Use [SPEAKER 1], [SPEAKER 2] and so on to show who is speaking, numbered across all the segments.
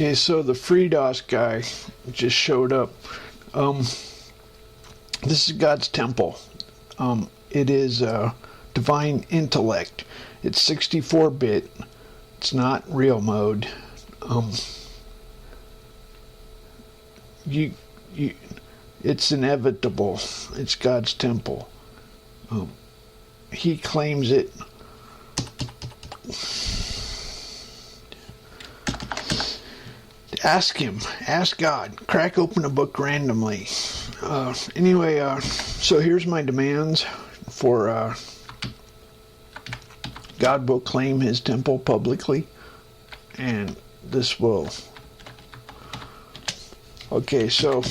[SPEAKER 1] Okay, so the FreeDOS guy just showed up. This is God's temple. It is divine intellect. It's 64-bit. It's not real mode. It's inevitable. It's God's temple. He claims it. Ask him. Ask God. Crack open a book randomly. Anyway, so here's my demands for God will claim his temple publicly, and this will. Okay, so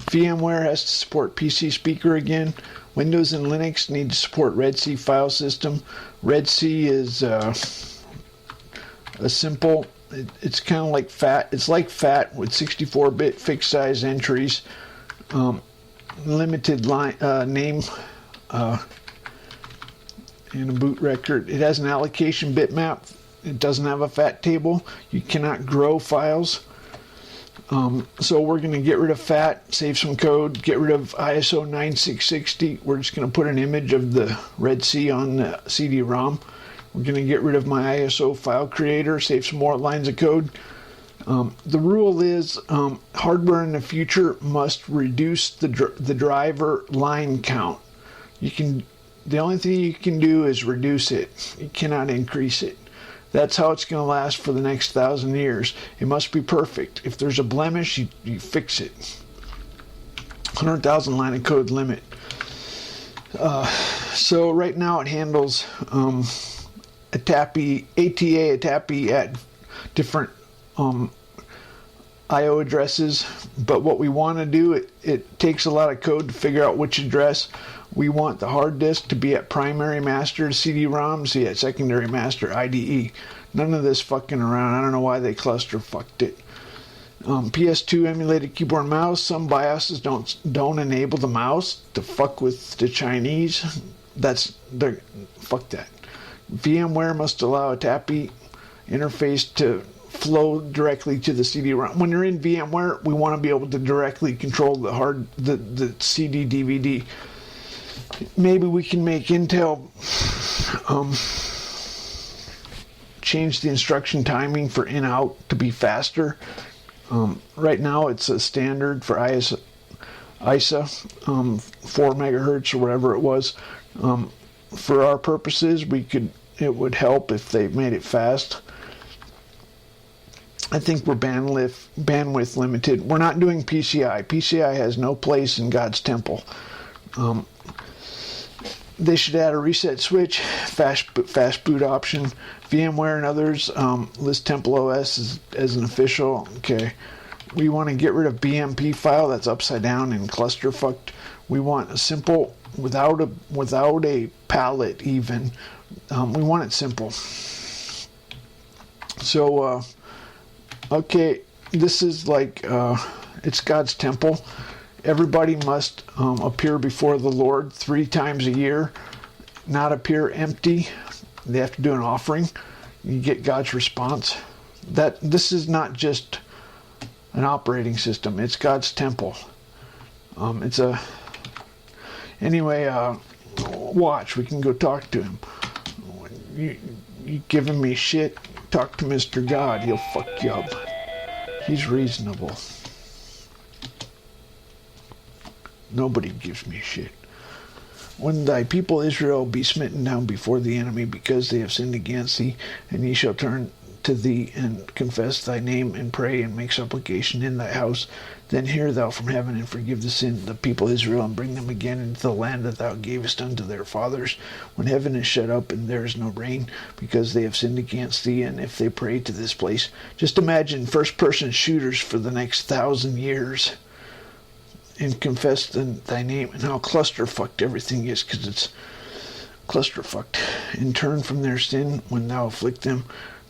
[SPEAKER 1] VMware has to support PC Speaker again. Windows and Linux need to support Red C file system. Red C is a simple. It's kind of like FAT. It's like FAT with 64-bit fixed size entries, limited line name, and a boot record. It has an allocation bitmap. It doesn't have a FAT table. You cannot grow files. So we're going to get rid of FAT, save some code, get rid of ISO 9660. We're just going to put an image of the Red C on the CD-ROM. We're going to get rid of my ISO file creator, save some more lines of code. The rule is hardware in the future must reduce the driver line count. The only thing you can do is reduce it. You cannot increase it. That's how it's going to last for the next 1,000 years. It must be perfect. If there's a blemish, you fix it. 100,000 line of code limit. So right now it handles ATA at different I/O addresses, but what we want to do, it takes a lot of code to figure out which address. We want the hard disk to be at primary master CD-ROM, see at secondary master IDE. None of this fucking around. I don't know why they cluster fucked it. PS2 emulated keyboard and mouse. Some BIOSes don't enable the mouse to fuck with the Chinese. Fuck that. VMware must allow a TAPI interface to flow directly to the CD-ROM. When you're in VMware, we want to be able to directly control the CD DVD. Maybe we can make Intel change the instruction timing for in-out to be faster. Right now it's a standard for ISA 4 megahertz or whatever it was. For our purposes, it would help if they made it fast. I think we're bandwidth limited. We're not doing PCI. PCI has no place in God's temple. They should add a reset switch, fast boot option. VMware and others list Temple OS as an official. Okay, we want to get rid of BMP file that's upside down and cluster fucked. We want a simple without a palette even. We want it simple. So okay, this is like it's God's temple. Everybody must appear before the Lord 3 times a year, not appear empty. They have to do an offering. You get God's response. This is not just an operating system. It's God's temple. Anyway, watch. We can go talk to him. You giving me shit? Talk to Mr. God. He'll fuck you up. He's reasonable. Nobody gives me shit. When thy people Israel be smitten down before the enemy because they have sinned against thee, and ye shall turn to thee and confess thy name and pray and make supplication in thy house, then hear thou from heaven and forgive the sin of the people Israel and bring them again into the land that thou gavest unto their fathers, when heaven is shut up and there is no rain because they have sinned against thee, and if they pray to this place. Just imagine first-person shooters for the next 1,000 years. And confess thy name, and how clusterfucked everything is, because it's clusterfucked. And turn from their sin when thou afflict them.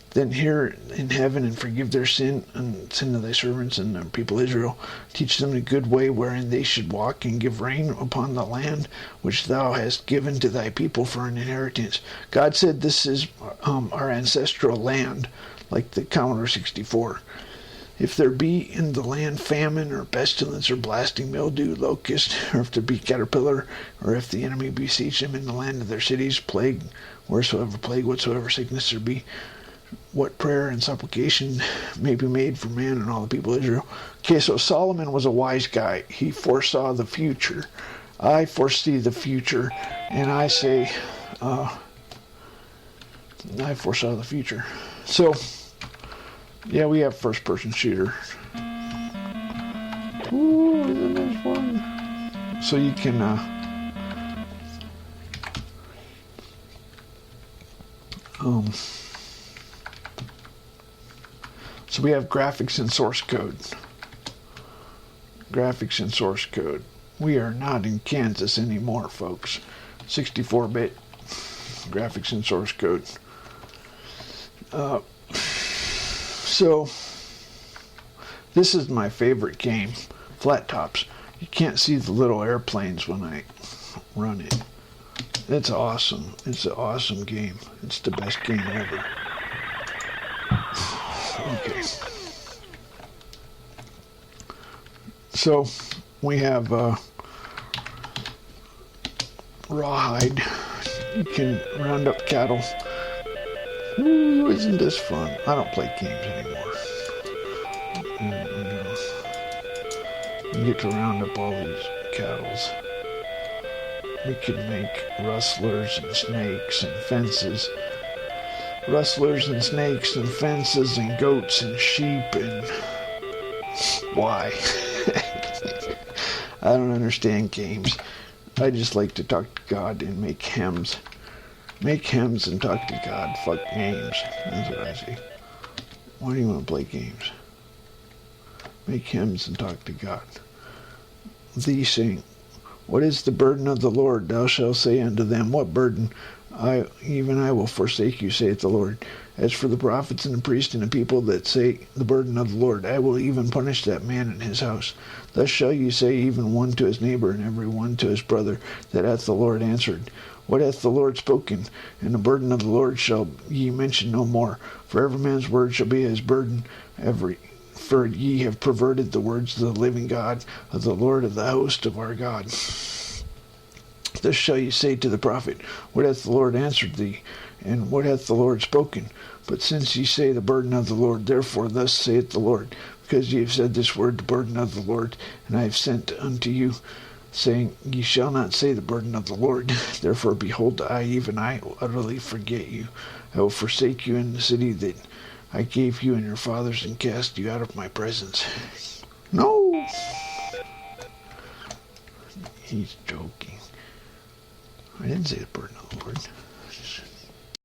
[SPEAKER 1] Then hear in heaven and forgive their sin and sin of thy servants and their people Israel. Teach them the good way wherein they should walk, and give rain upon the land which thou hast given to thy people for an inheritance. God said this is our ancestral land. like the Commodore 64. If there be in the land famine, or pestilence, or blasting mildew, locust, or if there be caterpillar, or if the enemy besiege them in the land of their cities, plague, whatsoever sickness there be, what prayer and supplication may be made for man and all the people of Israel. Okay, so Solomon was a wise guy. He foresaw the future. I foresee the future, and I say, I foresaw the future. So, yeah, we have first-person shooter. Ooh, isn't this fun? So you can, so we have graphics and source code. Graphics and source code. We are not in Kansas anymore, folks. 64-bit graphics and source code. So, this is my favorite game, Flat Tops. You can't see the little airplanes when I run it. It's awesome. It's an awesome game. It's the best game ever. Okay. So, we have rawhide. You can round up cattle. Ooh, isn't this fun? I don't play games anymore. You get to round up all these cattle. We can make rustlers and snakes and fences. Rustlers and snakes and fences and goats and sheep and... Why? I don't understand games. I just like to talk to God and make hymns. Make hymns and talk to God. Fuck games. That's what I say. Why do you want to play games? Make hymns and talk to God. These sing, what is the burden of the Lord? Thou shalt say unto them, what burden? I will forsake you, saith the Lord. As for the prophets and the priests and the people that say the burden of the Lord, I will even punish that man and his house. Thus shall you say, even one to his neighbor, and every one to his brother, that hath the Lord answered. What hath the Lord spoken? And the burden of the Lord shall ye mention no more. For every man's word shall be his burden. For ye have perverted the words of the living God, of the Lord of the host of our God. Thus shall ye say to the prophet, what hath the Lord answered thee? And what hath the Lord spoken? But since ye say the burden of the Lord, therefore thus saith the Lord, because ye have said this word, the burden of the Lord, and I have sent unto you, saying, ye shall not say the burden of the Lord. Therefore, behold, even I will utterly forget you. I will forsake you in the city that I gave you and your fathers, and cast you out of my presence. No! He's joking. I didn't say the burden of the Lord.